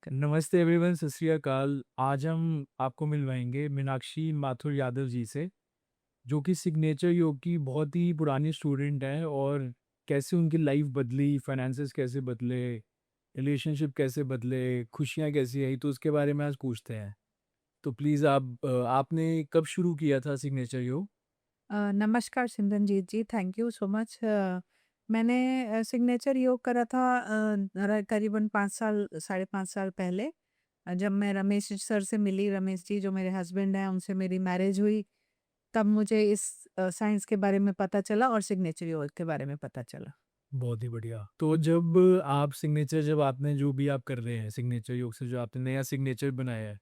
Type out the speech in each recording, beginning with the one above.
नमस्ते एवरीवन, सत श्री अकाल। आज हम आपको मिलवाएंगे मीनाक्षी माथुर यादव जी से, जो कि सिग्नेचर योग की बहुत ही पुरानी स्टूडेंट हैं, और कैसे उनकी लाइफ बदली, फाइनेंसेस कैसे बदले, रिलेशनशिप कैसे बदले, खुशियाँ कैसी आई, तो उसके बारे में आज पूछते हैं। तो प्लीज़ आपने कब शुरू किया था सिग्नेचर योग? नमस्कार सिमरनजीत जी, थैंक यू सो मच। मैंने सिग्नेचर योग करा था करीबन 5 साल, साढ़े 5 साल पहले। जब मैं रमेश सर से मिली, रमेश जी जो मेरे हस्बैंड हैं, उनसे मेरी मैरिज हुई, तब मुझे इस साइंस के बारे में पता चला और सिग्नेचर योग के बारे में पता चला। बहुत ही बढ़िया। तो जब आप सिग्नेचर, जब आपने जो भी आप कर रहे हैं सिग्नेचर योग से, जो आपने नया सिग्नेचर बनाया है,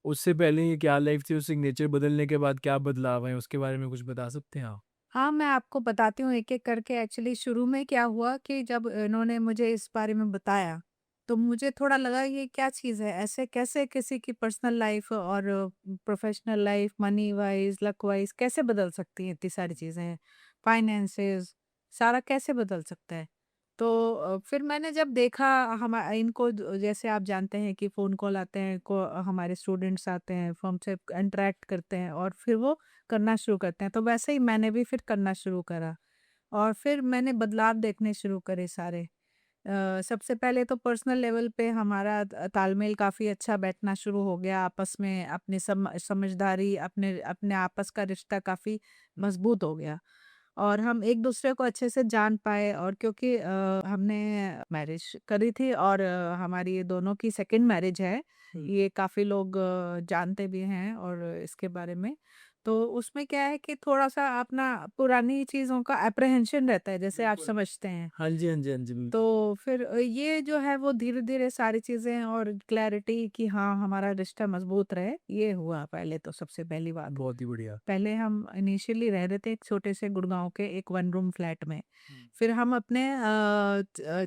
उससे पहले ये क्या लाइफ थी, उस सिग्नेचर बदलने के बाद क्या बदलाव आए, उसके बारे में कुछ बता सकते हैं आप? हाँ, मैं आपको बताती हूँ एक-एक करके। एक्चुअली शुरू में क्या हुआ कि जब इन्होंने मुझे इस बारे में बताया, तो मुझे थोड़ा लगा ये क्या चीज़ है? ऐसे कैसे किसी की पर्सनल लाइफ़ और professional life, money wise, luck wise कैसे बदल सकती हैं इतनी सारी चीज़ें? फाइनेंसेस, सारा कैसे बदल सकता है? तो फिर मैंने जब देखा इनको जैसे आप जानते हैं कि फ़ोन कॉल आते हैं, हमारे स्टूडेंट्स आते हैं, वो हमसे इंटरैक्ट करते हैं और फिर वो करना शुरू करते हैं, तो वैसे ही मैंने भी फिर करना शुरू करा और फिर मैंने बदलाव देखने शुरू करे सारे। सबसे पहले तो पर्सनल लेवल पे हमारा तालमेल काफ़ी अच्छा बैठना शुरू हो गया आपस में, अपनी समझदारी, अपने अपने आपस का रिश्ता काफ़ी मज़बूत हो गया और हम एक-दूसरे को अच्छे से जान पाए। और क्योंकि हमने मैरिज करी थी और हमारी ये दोनों की सेकंड मैरिज है, ये काफ़ी लोग जानते भी हैं और इसके बारे में। तो उसमें क्या है कि थोड़ा-सा अपना पुरानी चीज़ों का एप्रीहेंशन रहता है, जैसे आप बिल्कुल। समझते हैं। हाँ जी, हाँ जी, हाँ जी, बिल्कुल। तो फिर ये जो है वो धीरे-धीरे सारी चीज़ें और क्लैरिटी कि हाँ, हमारा रिश्ता मज़बूत रहे, ये हुआ पहले तो सबसे पहली बात। बहुत ही बढ़िया। पहले हम इनिशियली रह रहे थे एक छोटे से गुड़गाँव के एक वन रूम फ्लैट में। हुँ। फिर हम अपने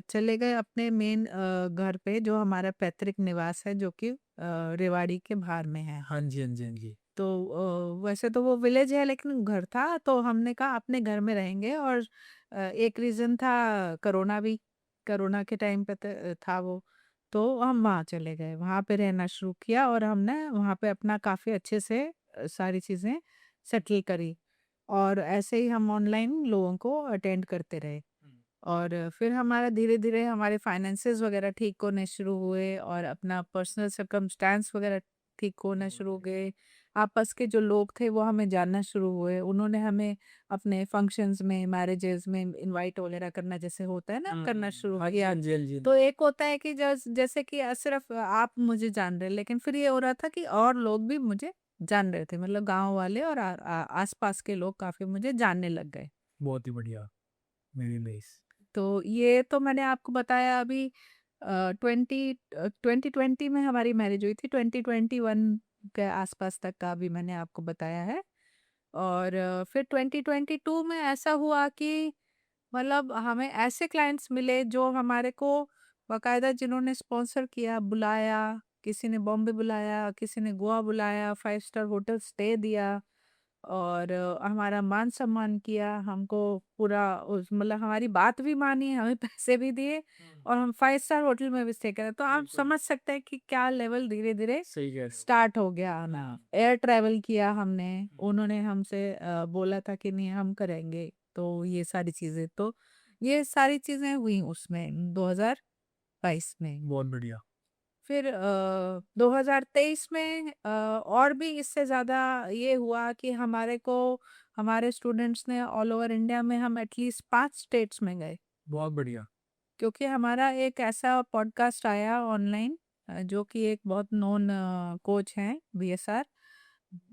चले गए अपने मेन घर पे, जो हमारा पैतृक निवास है, जो कि रेवाड़ी के बाहर में है। हाँ जी, हाँ जी, हाँ जी। तो वैसे तो वो विलेज है लेकिन घर था, तो हमने कहा अपने घर में रहेंगे। और एक रीज़न था कोरोना भी, कोरोना के टाइम पे था वो, तो हम वहाँ चले गए, वहाँ पे रहना शुरू किया और हमने वहाँ पे अपना काफ़ी अच्छे से सारी चीज़ें सेटल करी और ऐसे ही हम ऑनलाइन लोगों को अटेंड करते रहे। हुँ। और फिर हमारा धीरे-धीरे हमारे फाइनेंसेस वगैरह ठीक होने शुरू हुए और अपना पर्सनल सर्कमस्टेंस वगैरह ठीक होना बहुत शुरू हो बढ़िया। गए। आपस के जो लोग थे वो हमें जानना शुरू हुए। उन्होंने हमें अपने फंक्शंस में, मैरेजेस में इनवाइट वगैरह करना, जैसे होता है ना, हुँ, करना हुँ। शुरू हाँ जी, हाँ किया। जी, हाँ जी, हाँ तो जी। एक होता है कि जैसे कि सिर्फ़ आप मुझे जान रहे हैं, लेकिन फिर ये हो रहा था कि और लोग भी मुझे जान रहे थे। मतलब गाँव वाले और आस-पास के लोग काफ़ी मुझे जानने लग गए। बहुत ही बढ़िया, वेरी नाइस। तो ये तो मैंने आपको बताया अभी। 2020 में हमारी मैरिज हुई थी, 2021 के आसपास तक का अभी मैंने आपको बताया है। और फिर 2022 में ऐसा हुआ कि मतलब हमें ऐसे क्लाइंट्स मिले जो हमारे को बाकायदा, जिन्होंने स्पॉन्सर किया, बुलाया, किसी ने बॉम्बे बुलाया, किसी ने गोवा बुलाया, 5 स्टार होटल स्टे दिया और हमारा मान सम्मान किया, हमको पूरा उस मतलब हमारी बात भी मानी, हमें पैसे भी दिए हुँ। और हम 5 स्टार होटल में भी स्टे करें। तो आप बिल्कुल, समझ सकते हैं कि क्या लेवल धीरे-धीरे सही कह रहे हो। स्टार्ट हो गया हुँ, आना। हुँ, एयर ट्रैवल किया हमने, हुँ। उन्होंने हमसे बोला था कि नहीं हम करेंगे, तो ये सारी चीज़ें, तो ये सारी चीज़ें हुई उसमें 2022 में। बहुत बढ़िया। फिर 2023 में और भी इससे ज़्यादा ये हुआ कि हमारे स्टूडेंट्स ने ऑल ओवर इंडिया में, हम एटलीस्ट 5 स्टेट्स में गए। बहुत बढ़िया। क्योंकि हमारा एक ऐसा पॉडकास्ट आया ऑनलाइन, जो कि एक बहुत नोन कोच हैं, बीएसआर,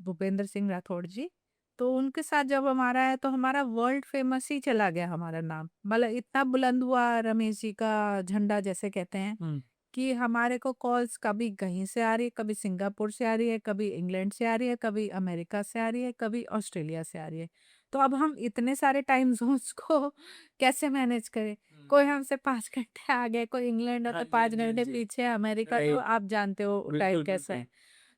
भूपेंद्र सिंह राठौड़ जी। तो उनके साथ जब हमारा है तो हमारा वर्ल्ड फेमस ही चला गया हमारा नाम। मतलब इतना बुलंद हुआ रमेश जी का झंडा, जैसे कहते हैं, हुँ। कि हमारे को कॉल्स कभी कहीं से आ रही है, कभी सिंगापुर से आ रही है, कभी इंग्लैंड से आ रही है, कभी अमेरिका से आ रही है, कभी ऑस्ट्रेलिया से आ रही है। तो अब हम इतने सारे टाइम ज़ोन्स को कैसे मैनेज करें? हुँ। कोई हमसे 5 घंटे आगे, कोई इंग्लैंड है हाँ तो जी, हाँ 5 जी, हाँ घंटे जी। पीछे है, अमेरिका, तो राइट। आप जानते हो टाइम बिल्कुल, कैसा बिल्कुल। है।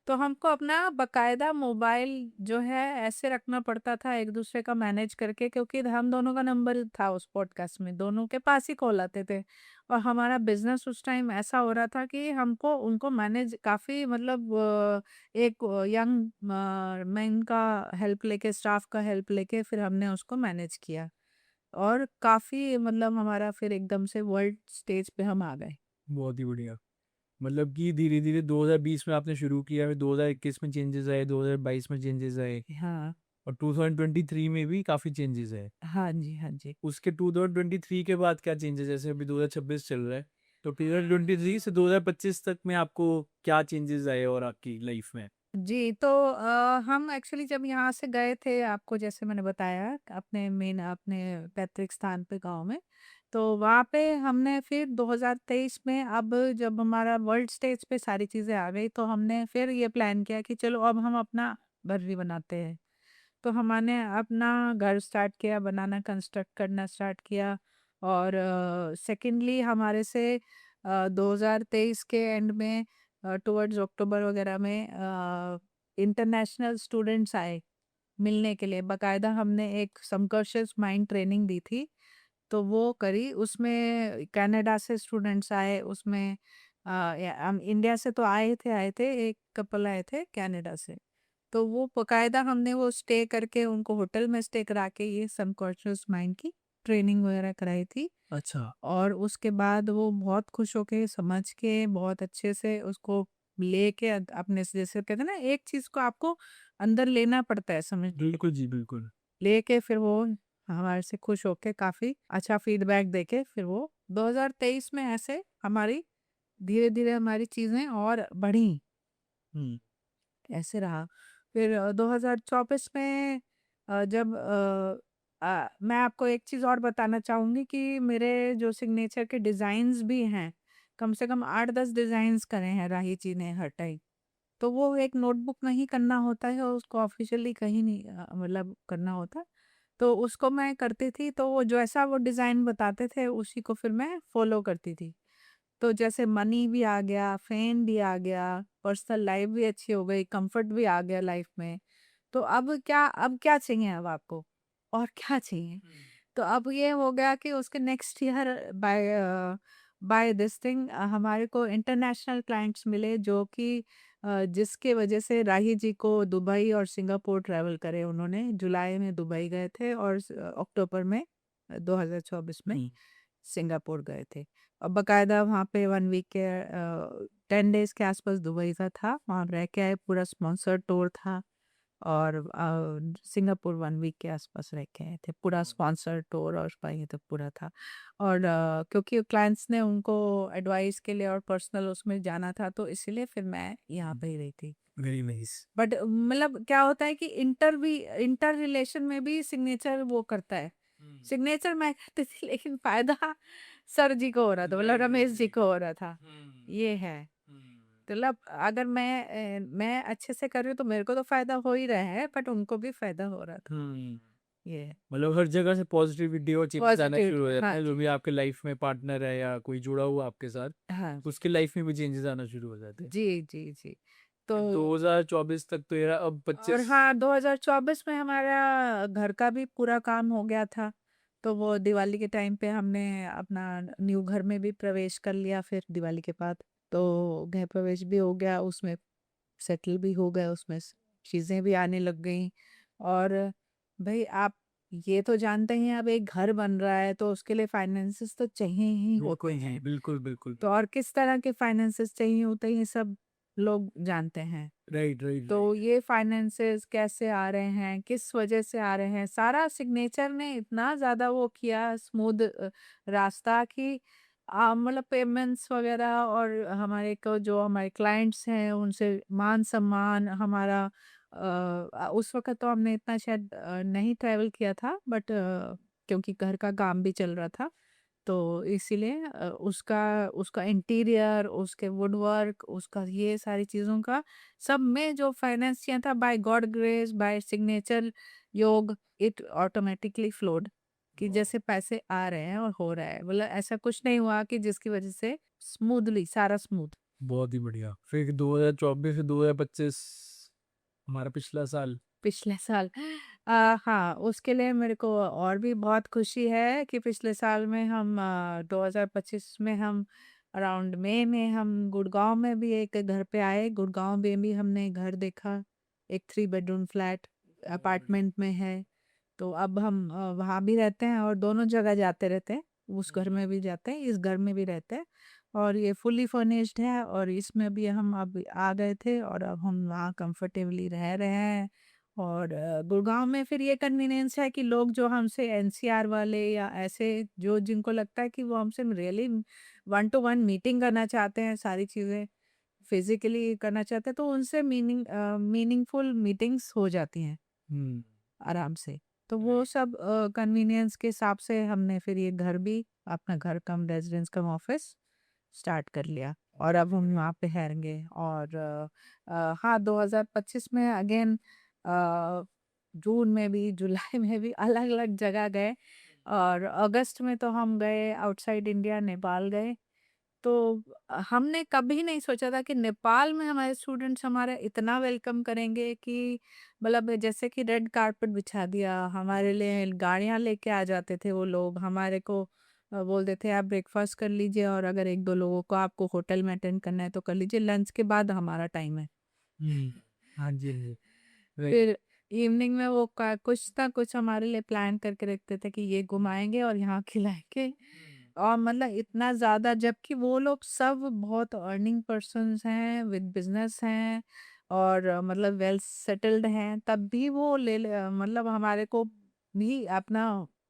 तो हमको अपना बकायदा मोबाइल जो है ऐसे रखना पड़ता था एक दूसरे का मैनेज करके, क्योंकि हम दोनों का नंबर था उस पॉडकास्ट में, दोनों के पास ही कॉल आते थे। और हमारा बिजनेस उस टाइम ऐसा हो रहा था कि हमको उनको मैनेज काफ़ी, मतलब एक यंग मैन का हेल्प लेके, स्टाफ का हेल्प लेके फिर हमने उसको मैनेज किया। और काफ़ी, मतलब हमारा फिर एकदम से वर्ल्ड स्टेज पे हम आ गए। बहुत ही बढ़िया। मतलब कि धीरे-धीरे 2020 में आपने शुरू किया, फिर 2021 में चेंजेस आए, 2022 में चेंजेस आए हाँ। और 2023 में भी काफ़ी चेंजेस आए। हाँ जी, हाँ जी। उसके 2023 के बाद क्या चेंजेस, जैसे अभी 2026 चल रहा है, तो 2023 से 2025 तक में आपको क्या चेंजेस आए और आपकी लाइफ में? जी, तो हम एक्चुअली जब यहाँ से गए थे, आपको जैसे मैंने बताया, अपने मेन अपने पैतृक स्थान पे गाँव में, तो वहाँ पे हमने फिर 2023 में, अब जब हमारा वर्ल्ड स्टेज पे सारी चीज़ें आ गई, तो हमने फिर ये प्लान किया कि चलो अब हम अपना घर भी बनाते हैं। तो हमने अपना घर स्टार्ट किया बनाना, कंस्ट्रक्ट करना स्टार्ट किया। और सेकेंडली हमारे से 2023 के एंड में, टुवर्ड्स अक्टूबर वगैरह में, इंटरनेशनल स्टूडेंट्स आए मिलने के लिए। बाकायदा हमने एक सबकॉन्शियस माइंड ट्रेनिंग दी थी, तो वो करी। उसमें कनाडा से स्टूडेंट्स आए, उसमें हम इंडिया से तो आए थे, एक कपल आए थे कनाडा से। तो वो बकायदा हमने वो स्टे करके, उनको होटल में स्टे करा के ये सबकॉन्शियस माइंड की ट्रेनिंग वगैरह कराई थी। अच्छा। और उसके बाद वो बहुत खुश होके, समझ के, बहुत अच्छे से उसको लेके अपने से, जैसे कहते हैं ना, एक चीज को आपको अंदर लेना पड़ता है, समझ, बिल्कुल जी, बिल्कुल। लेके फिर वो हमारे से खुश होके काफी अच्छा फीडबैक देके फिर वो 2023 में ऐसे हमारी धीरे धीरे हमारी चीजें और बढ़ी, हुँ। ऐसे रहा। फिर 2024 में जब मैं आपको एक चीज़ और बताना चाहूँगी कि मेरे जो सिग्नेचर के डिज़ाइन्स भी हैं, कम से कम 8-10 डिज़ाइन्स करे हैं राही जी ने हर टाइम। तो वो एक नोटबुक में ही करना होता है और उसको ऑफ़िशियली कहीं नहीं मतलब करना होता। तो उसको मैं करती थी, तो वो जैसा वो डिज़ाइन बताते थे उसी को फिर मैं फ़ॉलो करती थी। तो जैसे मनी भी आ गया, फेम भी आ गया, पर्सनल लाइफ भी अच्छी हो गई, कंफर्ट भी आ गया लाइफ में। तो अब क्या चाहिए अब आपको? और क्या चाहिए? तो अब ये हो गया कि उसके next year by this thing हमारे को इंटरनेशनल क्लाइंट्स मिले, जो कि जिसके वजह से राही जी को दुबई और सिंगापुर ट्रैवल करे उन्होंने। जुलाई में दुबई गए थे और अक्टूबर में 2024 में हुँ। सिंगापुर गए थे। और बाकायदा वहाँ पे 1 वीक के 10 डेज़ के आसपास दुबई का था, वहाँ रह के आए, पूरा स्पॉन्सर्ड टूर था। और सिंगापुर 1 वीक के आसपास रह के आए थे, पूरा स्पॉन्सर्ड टूर और का ये तो पूरा था। और क्योंकि क्लाइंट्स ने उनको एडवाइस के लिए और पर्सनल उसमें जाना था, तो इसीलिए फिर मैं यहाँ पे ही रही थी। Very nice. बट मतलब क्या होता है कि इंटर रिलेशन में भी सिग्नेचर वो करता है। हुँ। सिग्नेचर मैं करती थी, लेकिन फायदा सर जी को हो रहा था, मतलब right, right, Ramesh ji right. को हो रहा था। हुँ, ये है। हुँ। मतलब अगर मैं अच्छे से कर रही हूँ तो मेरे को तो फायदा हो ही रहा है, बट उनको भी फायदा हो रहा था। हुँ। ये है। मतलब हर जगह से पॉजिटिविटी और चेंजेस आना शुरू हो पॉजिटिविटी, जाता हाँ है, जो जी। भी आपके लाइफ में पार्टनर है या कोई जुड़ा हुआ आपके साथ, हाँ। उसकी लाइफ में भी चेंजेस आना शुरू हो जाते हैं। जी, जी, जी। तो फिर 2024 तक तो ये रहा, अब और 25। हाँ, 2024 में हमारा घर का भी पूरा काम हो गया था। तो वो दिवाली के टाइम पे हमने अपना न्यू घर में भी प्रवेश कर लिया फिर दिवाली के बाद। तो गृह प्रवेश भी हो गया, उसमें सेटल भी हो गए, उसमें चीज़ें भी आने लग गई। और भाई आप ये तो जानते ही हैं, अब एक घर बन रहा है तो उसके लिए फाइनेंसेस तो चाहिए ही होते बिल्कुल जी, हैं। बिल्कुल, बिल्कुल। तो और किस तरह के फाइनेंसेस चाहिए होते हैं, ये सब लोग जानते हैं। राइट, राइट, तो राइट। ये फाइनेंसेस कैसे आ रहे हैं, किस वजह से आ रहे हैं, सारा सिग्नेचर ने इतना ज़्यादा वो किया स्मूथ रास्ता कि मतलब पेमेंट्स वगैरह, और हमारे को जो हमारे क्लाइंट्स हैं उनसे मान सम्मान हमारा, उस वक़्त तो हमने इतना शायद नहीं ट्रैवल किया था, बट क्योंकि घर का काम भी चल रहा था, तो इसीलिए उसका उसका इंटीरियर, उसके वुडवर्क, उसका ये सारी चीज़ों का सब में जो फाइनेंस किया था, by God grace, by signature Yog, it automatically flowed, कि वाह! जैसे पैसे आ रहे हैं और हो रहा है, मतलब ऐसा कुछ नहीं हुआ कि जिसकी वजह से स्मूथली सारा स्मूथ। बहुत ही बढ़िया। फिर 2024 से 2025 हमारा पिछला साल। पिछले साल हाँ, उसके लिए मेरे को और भी बहुत खुशी है कि पिछले साल में हम 2025 में हम अराउंड मई में हम गुड़गाँव में भी एक घर पे आए। गुड़गाँव में भी हमने घर देखा, एक 3 बेडरूम फ्लैट बहुत बढ़िया। अपार्टमेंट में है। तो अब हम वहाँ भी रहते हैं और दोनों जगह जाते रहते हैं। उस घर में भी जाते हैं, इस घर में भी रहते हैं और ये फुल्ली फर्निश्ड है और इसमें भी हम अब आ गए थे और अब हम वहाँ कंफर्टेबली रह रहे हैं। और गुड़गाँव में फिर ये कन्वीनियंस है कि लोग जो हमसे एनसीआर वाले या ऐसे जो जिनको लगता है कि वो हमसे really one two one meeting करना चाहते हैं, सारी चीज़ें फिजिकली करना चाहते हैं, तो उनसे मीनिंगफुल मीटिंग्स हो जाती हैं हुँ, आराम से। तो वो राइट। सब कन्वीनियंस के हिसाब से हमने फिर ये घर भी अपना घर कम रेज़िडेंस कम ऑफ़िस स्टार्ट कर लिया और बहुत अब ही हम बढ़िया। वहाँ पे रहेंगे। और हाँ, 2025 में अगेन जून में भी, जुलाई में भी अलग-अलग जगह गए और अगस्त में तो हम गए आउटसाइड इंडिया नेपाल गए। तो हमने कभी नहीं सोचा था कि नेपाल में हमारे स्टूडेंट्स हमारा इतना वेलकम करेंगे कि मतलब जैसे कि रेड कारपेट बिछा दिया हमारे लिए, गाड़ियाँ लेके आ जाते थे वो लोग हमारे को बोलते थे आप ब्रेकफास्ट कर लीजिए और अगर एक दो लोगों को आपको होटल में अटेंड करना है तो कर लीजिए, लंच के बाद हमारा टाइम है। हुँ, हाँ जी, हाँ जी। राइट। फिर इवनिंग में वो कुछ ना कुछ हमारे लिए प्लान करके रखते थे कि ये घुमाएंगे और यहाँ खिलाएंगे हुँ, और मतलब इतना ज़्यादा, जबकि वो लोग सब बहुत अर्निंग पर्सन्स हैं विद बिजनेस हैं और मतलब वेल सेटल्ड हैं, तब भी वो मतलब हमारे को भी अपना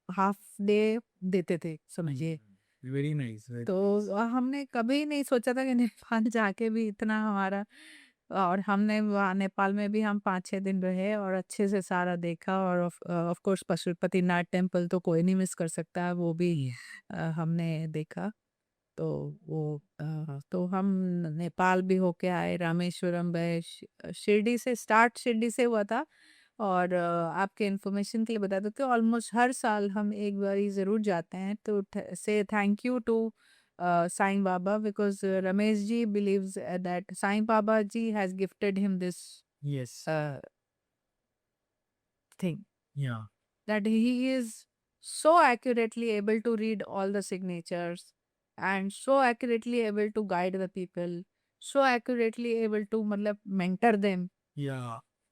हाफ डे देते थे समझिए। वेरी नाइस, वेरी तो नाइस। हमने कभी नहीं सोचा था कि नेपाल जाके भी इतना हमारा, और हमने वहाँ नेपाल में भी हम 5-6 दिन रहे और अच्छे से सारा देखा और ऑफ कोर्स पशुपतिनाथ टेम्पल तो कोई नहीं मिस कर सकता है, वो भी हुँ, हमने देखा। तो वो तो हम नेपाल भी होके आए, रामेश्वरम गए, शिरडी से स्टार्ट शिरडी से हुआ था। और आपके इन्फॉर्मेशन के लिए बता देते हैं ऑलमोस्ट हर साल हम एक बारी ज़रूर जाते हैं तो से thank you to Sai Baba because Ramesh ji believes that Sai Baba ji has gifted him this yes, thing या that he is so accurately able to read all the signatures and so accurately able to guide the people, so accurately able to मतलब mentor them. या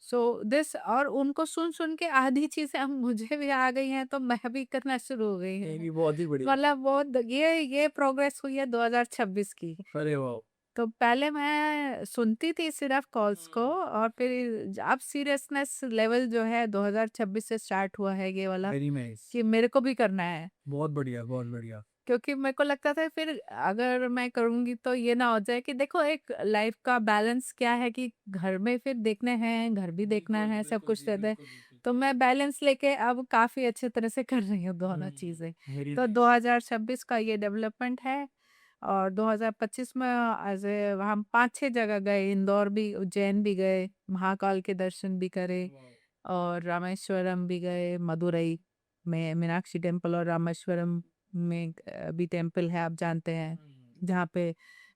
so this और उनको सुन सुन के आधी चीजें अब मुझे भी आ गई हैं तो मैं भी करना शुरू हो गई नहीं, हूँ। नहीं, बहुत ही बढ़िया। मतलब बहुत ये प्रोग्रेस हुई है 2026 की। अरे वाह! तो पहले मैं सुनती थी सिर्फ कॉल्स को हुँ, और फिर अब सीरियसनेस लेवल जो है 2026 से स्टार्ट हुआ है ये वाला वेरी नाइस। कि मेरे को भी करना है। बहुत बढ़िया, बहुत बढ़िया। क्योंकि मेरे को लगता था फिर अगर मैं करूँगी तो ये ना हो जाए कि देखो एक लाइफ का बैलेंस क्या है कि घर में फिर देखने हैं, घर भी देखना बिल्कुल, है, सब बिल्कुल कुछ जी, रहता है। बिल्कुल, बिल्कुल। तो मैं बैलेंस लेके अब काफ़ी अच्छे तरह से कर रही हूँ दोनों हुँ, चीज़ें। वेरी तो नाइस। 2026 का ये डेवलपमेंट है और 2025 में हम 5-6 जगह गए, इंदौर भी, उज्जैन भी गए, महाकाल के दर्शन भी करे वाओ! और रामेश्वरम भी गए, मदुरई में मीनाक्षी टेम्पल और रामेश्वरम में भी टेम्पल है, आप जानते हैं, हुँ, जहाँ पे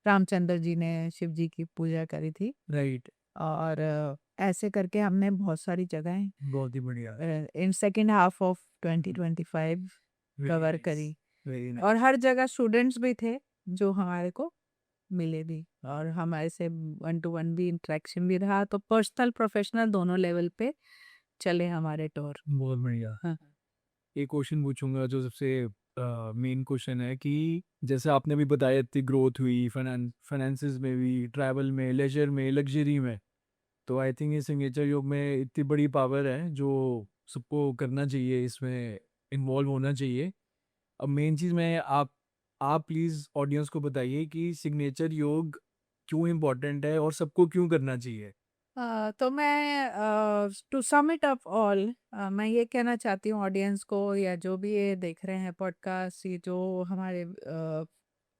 रामचंद्र जी ने शिव जी की पूजा करी थी। राइट, और ऐसे करके हमने बहुत सारी जगहें बहुत ही बढ़िया। In second half of hmm, 2025 very cover nice, करी वेरी और नाइस। हर जगह स्टूडेंट्स भी थे जो हमारे को मिले भी और हमारे से वन टू वन भी इंटरेक्शन भी रहा, तो पर्सनल प्रोफेशनल दोनों लेवल पे चले हमारे टूर। बहुत बढ़िया। हाँ। एक क्वेश्चन पूछूँगा जो सबसे मेन क्वेश्चन है कि जैसे आपने अभी बताया इतनी ग्रोथ हुई फाइनेंसेस में भी, ट्रैवल में, लेजर में, लग्ज़री में। तो आई थिंक ये सिग्नेचर योग में इतनी बड़ी पावर है जो सबको करना चाहिए, इसमें इन्वॉल्व होना चाहिए। अब मेन चीज़ मैं आप प्लीज़ ऑडियंस को बताइए कि सिग्नेचर योग क्यों इम्पोर्टेंट है और सबको क्यों करना चाहिए? तो मैं to sum it up all मैं ये कहना चाहती हूँ ऑडियंस को या जो भी ये देख रहे हैं पॉडकास्ट, ये जो हमारे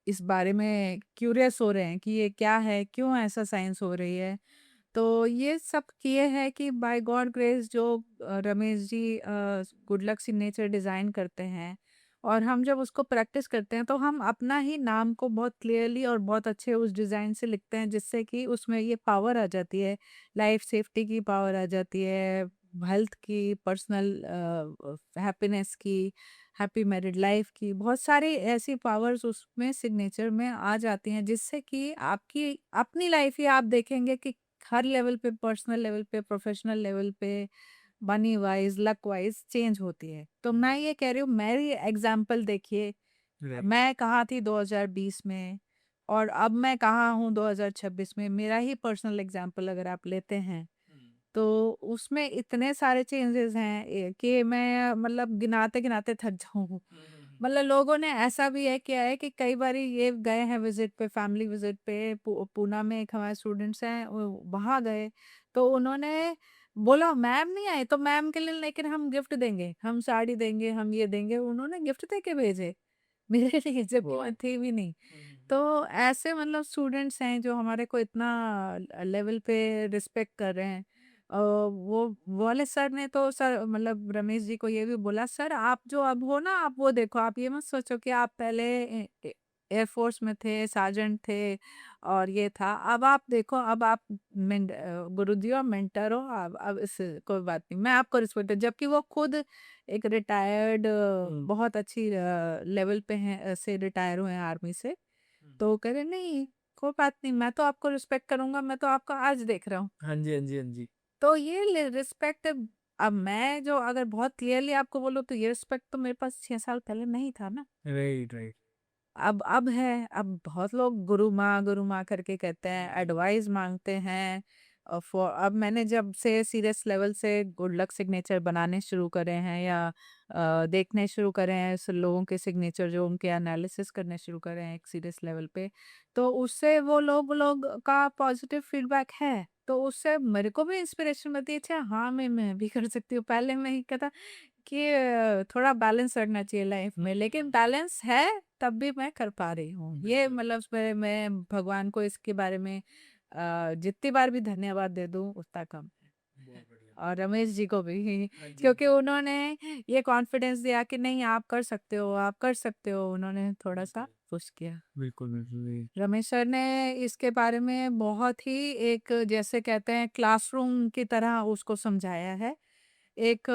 इस बारे में क्यूरियस हो रहे हैं कि ये क्या है, क्यों ऐसा साइंस हो रही है। तो ये सब किए है कि बाय गॉड ग्रेस जो Ramesh ji good luck signature design करते हैं, और हम जब उसको प्रैक्टिस करते हैं तो हम अपना ही नाम को बहुत क्लियरली और बहुत अच्छे उस डिज़ाइन से लिखते हैं, जिससे कि उसमें ये पावर आ जाती है, लाइफ सेफ्टी की पावर आ जाती है, हेल्थ की, पर्सनल हैप्पीनेस की, हैप्पी मैरिड लाइफ की, बहुत सारी ऐसी पावर्स उसमें सिग्नेचर में आ जाती हैं, जिससे कि आपकी अपनी लाइफ ही आप देखेंगे कि हर लेवल पे, पर्सनल लेवल पे, प्रोफेशनल लेवल पे, money wise, luck wise change होती है। तो मैं ये कह रही हूँ, मेरी एग्जाम्पल देखिए, राइट। मैं कहाँ थी 2020 में और अब मैं कहाँ हूँ 2026 में। मेरा ही पर्सनल एग्जाम्पल अगर आप लेते हैं तो उसमें इतने सारे चेंजेस हैं कि मैं मतलब गिनाते गिनाते थक जाऊँ। मतलब लोगों ने ऐसा भी है किया है कि कई बारी ये गए हैं विजिट पे, फैमिली विजिट पे, पूना में एक हमारे स्टूडेंट्स हैं, वहाँ गए तो उन्होंने बोला मैम नहीं आए तो मैम के लिए लेकिन हम गिफ्ट देंगे, हम साड़ी देंगे, हम ये देंगे, उन्होंने गिफ्ट दे के भेजे मेरे लिए, जबकि मैं वाह! थी भी नहीं। तो ऐसे मतलब स्टूडेंट्स हैं जो हमारे को इतना लेवल पे रिस्पेक्ट कर रहे हैं। वो वाले सर ने तो सर मतलब रमेश जी को ये भी बोला, सर आप जो अब हो ना, आप वो देखो, आप ये मत सोचो कि आप पहले एयरफोर्स में थे, सार्जेंट थे और ये था, अब आप देखो, अब आप गुरुजी और मेंटर हो, अब इस कोई बात नहीं, मैं आपको रिस्पेक्ट, जबकि वो खुद एक रिटायर्ड हुँ, बहुत अच्छी लेवल पे हैं, से रिटायर हुए हैं आर्मी से। हुँ। तो कह रहे नहीं, कोई बात नहीं, मैं तो आपको रिस्पेक्ट करूंगा, मैं तो आपको आज देख रहा हूँ। हाँ जी, हाँ जी, हाँ जी। तो ये रिस्पेक्ट, अब मैं जो अगर बहुत क्लियरली आपको बोलूँ तो ये रिस्पेक्ट तो मेरे पास 6 साल पहले नहीं था ना। Right, right. अब है, अब बहुत लोग गुरु माँ करके कहते हैं, एडवाइस माँगते हैं। अब मैंने जब से सीरियस लेवल से गुड लक सिग्नेचर बनाने शुरू करे हैं या देखने शुरू करे हैं लोगों के सिग्नेचर, जो उनके एनालिसिस करने शुरू करे हैं एक सीरियस लेवल पे, तो उससे वो लोग का पॉजिटिव फीडबैक है। तो उससे मेरे को भी इंस्पिरेशन मिलती है, अच्छा हाँ, मैं भी कर सकती हूँ। पहले मैं ही कहता कि थोड़ा बैलेंस रखना चाहिए लाइफ में, लेकिन बैलेंस है तब भी मैं कर पा रही हूँ। ये बिल्कुल। मतलब मैं भगवान को इसके बारे में जितनी बार भी धन्यवाद दे दूँ उतना कम है। बहुत बढ़िया। और रमेश जी को भी हाँ जी, हाँ क्योंकि जी। उन्होंने ये कॉन्फिडेंस दिया कि नहीं आप कर सकते हो, आप कर सकते हो, उन्होंने थोड़ा सा बिल्कुल। पुश किया। बिल्कुल, बिल्कुल, जी। रमेश सर ने इसके बारे में बहुत ही एक जैसे कहते हैं क्लासरूम की तरह उसको समझाया है। एक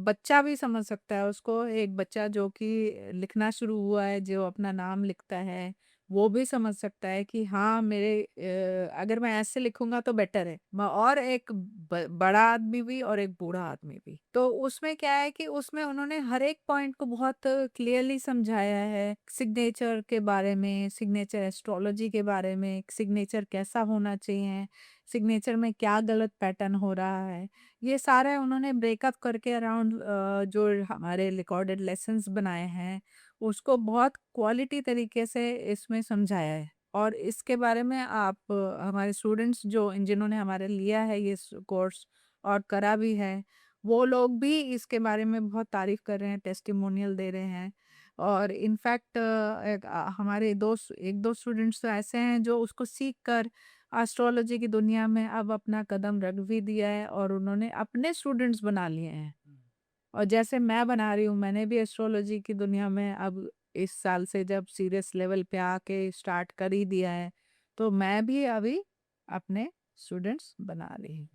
बच्चा भी समझ सकता है उसको, एक बच्चा जो कि लिखना शुरू हुआ है, जो अपना नाम लिखता है, वो भी समझ सकता है कि हाँ मेरे अगर मैं ऐसे लिखूंगा तो बेटर है। और एक बड़ा आदमी भी और एक बूढ़ा आदमी भी, तो उसमें क्या है कि उसमें उन्होंने हर एक पॉइंट को बहुत क्लियरली समझाया है, सिग्नेचर के बारे में, सिग्नेचर एस्ट्रोलॉजी के बारे में, सिग्नेचर कैसा होना चाहिए, सिग्नेचर में क्या गलत पैटर्न हो रहा है, ये सारे उन्होंने ब्रेकअप करके अराउंड जो हमारे रिकॉर्डेड लेसन्स बनाए हैं, उसको बहुत क्वालिटी तरीके से इसमें समझाया है। और इसके बारे में आप हमारे स्टूडेंट्स जो जिन्होंने हमारे लिया है ये कोर्स और करा भी है, वो लोग भी इसके बारे में बहुत तारीफ कर रहे हैं, टेस्टिमोनियल दे रहे हैं। और इनफैक्ट हमारे एक दो स्टूडेंट्स तो ऐसे हैं जो उसको सीख कर एस्ट्रोलॉजी की दुनिया में अब अपना कदम रख भी दिया है और उन्होंने अपने स्टूडेंट्स बना लिए हैं। और जैसे मैं बना रही हूँ, मैंने भी एस्ट्रोलॉजी की दुनिया में अब इस साल से जब सीरियस लेवल पे आके स्टार्ट कर ही दिया है, तो मैं भी अभी अपने स्टूडेंट्स बना रही हूँ।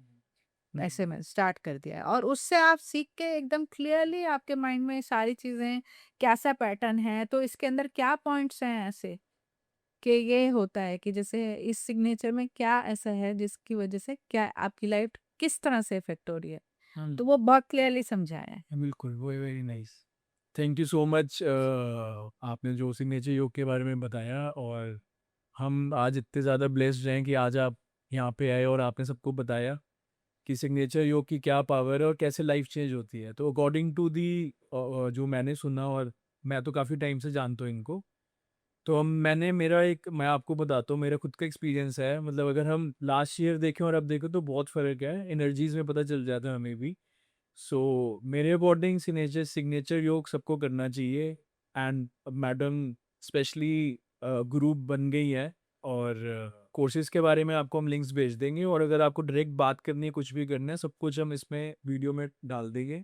हुँ, ऐसे में स्टार्ट कर दिया है और उससे आप सीख के एकदम क्लियरली आपके माइंड में सारी चीज़ें, कैसा पैटर्न है, तो इसके अंदर क्या पॉइंट्स हैं ऐसे कि ये होता है कि जैसे इस सिग्नेचर में क्या ऐसा है जिसकी वजह से क्या आपकी लाइफ किस तरह से इफ़ेक्ट हो रही है। हाँ। तो वो बहुत क्लियरली समझाया है। बिल्कुल, वो very nice. Thank you so much आपने जो सिग्नेचर योग के बारे में बताया, और हम आज इतने ज़्यादा ब्लेस्ड हैं कि आज आप यहाँ पे आए और आपने सबको बताया कि सिग्नेचर योग की क्या पावर है और कैसे लाइफ चेंज होती है। तो अकॉर्डिंग टू दी जो मैंने सुना, और मैं तो काफ़ी टाइम से जानता हूँ इनको, तो मैं आपको बताता हूँ, मेरा खुद का एक्सपीरियंस है। मतलब अगर हम लास्ट ईयर देखें और अब देखें तो बहुत फ़र्क है, एनर्जीज़ में पता चल जाता है हमें भी। सो मेरे अकॉर्डिंग सिग्नेचर सिग्नेचर योग सबको करना चाहिए। एंड मैडम स्पेशली ग्रुप बन गई है, और कोर्सेज के बारे में आपको हम लिंक्स भेज देंगे, और अगर आपको डायरेक्ट बात करनी है, कुछ भी करना है, सब कुछ हम इसमें वीडियो में डाल देंगे।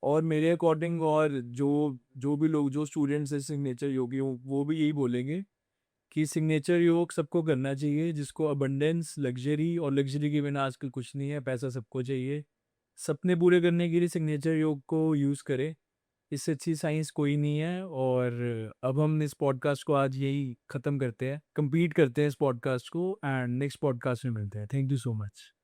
और मेरे अकॉर्डिंग और जो भी लोग जो स्टूडेंट्स हैं सिग्नेचर योगी वो भी यही बोलेंगे कि सिग्नेचर योग सबको करना चाहिए जिसको अबंडेंस लग्जरी और लग्जरी के बिना आजकल कुछ नहीं है, पैसा सबको चाहिए। सपने पूरे करने के लिए सिग्नेचर योग को यूज़ करें, इससे अच्छी साइंस कोई नहीं है। और अब हम इस पॉडकास्ट को आज यही ख़त्म करते हैं, कंप्लीट करते हैं इस पॉडकास्ट को एंड नेक्स्ट पॉडकास्ट में मिलते हैं। Thank you so much.